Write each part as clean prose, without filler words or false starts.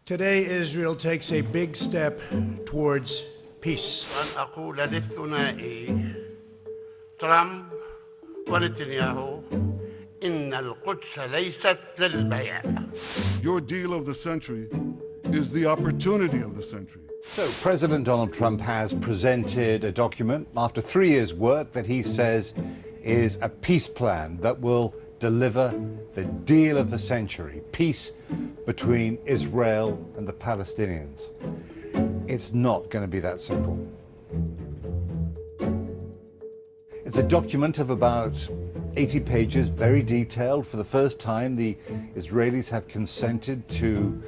Today, Israel takes a big step towards peace. أن أقول للثنائي ترامب ونتنياهو إن القدس ليست للبيع. Your deal of the century is the opportunity of the century. So President Donald Trump has presented a document after 3 years' work that he says is a peace plan that will deliver the deal of the century, peace between Israel and the Palestinians. It's not going to be that simple. It's a document of about 80 pages, very detailed. For the first time, the Israelis have consented to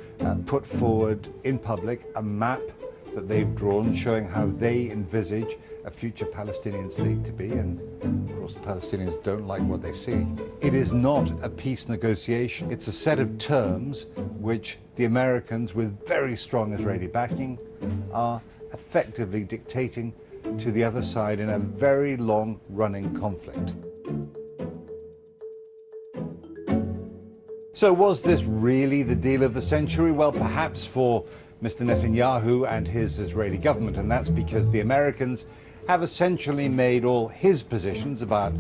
put forward in public a map that they've drawn showing how they envisage a future Palestinian state to be, and of course the Palestinians don't like what they see. It is not a peace negotiation. It's a set of terms which the Americans, with very strong Israeli backing, are effectively dictating to the other side in a very long-running conflict. So was this really the deal of the century? Well, perhaps for Mr. Netanyahu and his Israeli government, and that's because the Americans have essentially made all his positions about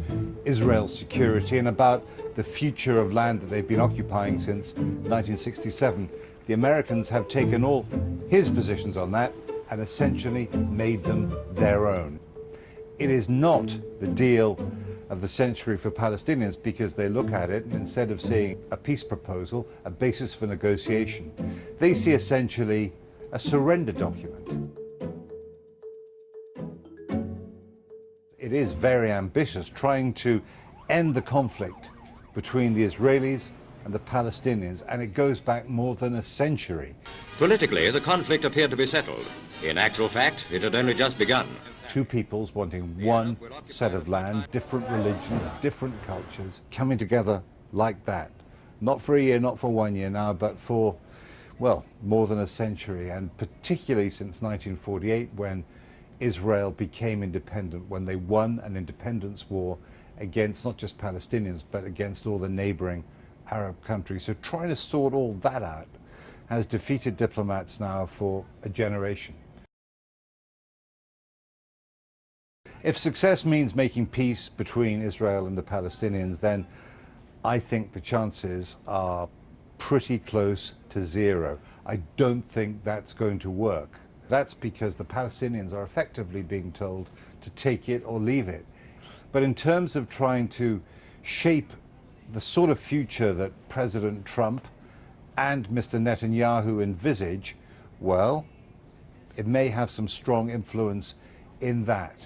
Israel's security and about the future of land that they've been occupying since 1967. The Americans have taken all his positions on that and essentially made them their own. It is not the deal of the century for Palestinians because they look at it and instead of seeing a peace proposal, a basis for negotiation, they see essentially a surrender document. It is very ambitious, trying to end the conflict between the Israelis and the Palestinians, and it goes back more than a century. Politically, the conflict appeared to be settled. In actual fact, it had only just begun. Two peoples wanting one set of land, different religions, different cultures, coming together like that. Not for a year, not for 1 year now, but for, well, more than a century, and particularly since 1948 when Israel became independent, when they won an independence war against not just Palestinians, but against all the neighboring Arab countries. So trying to sort all that out has defeated diplomats now for a generation. If success means making peace between Israel and the Palestinians, then I think the chances are pretty close to zero. I don't think that's going to work. That's because the Palestinians are effectively being told to take it or leave it. But in terms of trying to shape the sort of future that President Trump and Mr. Netanyahu envisage, well, it may have some strong influence in that.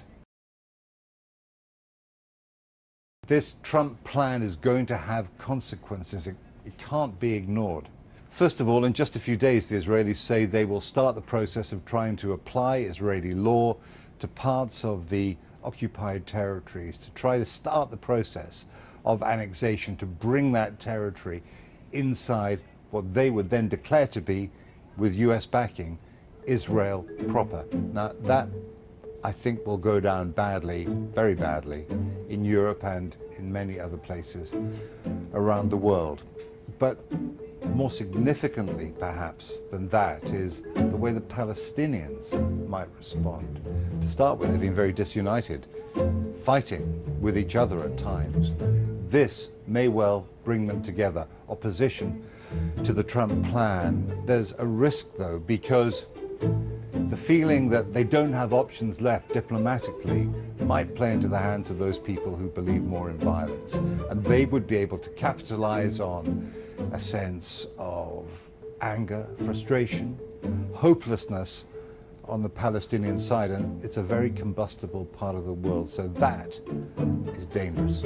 This Trump plan is going to have consequences. It can't be ignored. First of all, in just a few days, the Israelis say they will start the process of trying to apply Israeli law to parts of the occupied territories, to try to start the process of annexation, to bring that territory inside what they would then declare to be, with US backing, Israel proper. Now, that, I think, will go down badly, very badly, in Europe and in many other places around the world. But more significantly, perhaps, than that is the way the Palestinians might respond. To start with, they've been very disunited, fighting with each other at times. This may well bring them together. Opposition to the Trump plan. There's a risk, though, because the feeling that they don't have options left diplomatically might play into the hands of those people who believe more in violence. And they would be able to capitalize on a sense of anger, frustration, hopelessness on the Palestinian side. And it's a very combustible part of the world. So that is dangerous.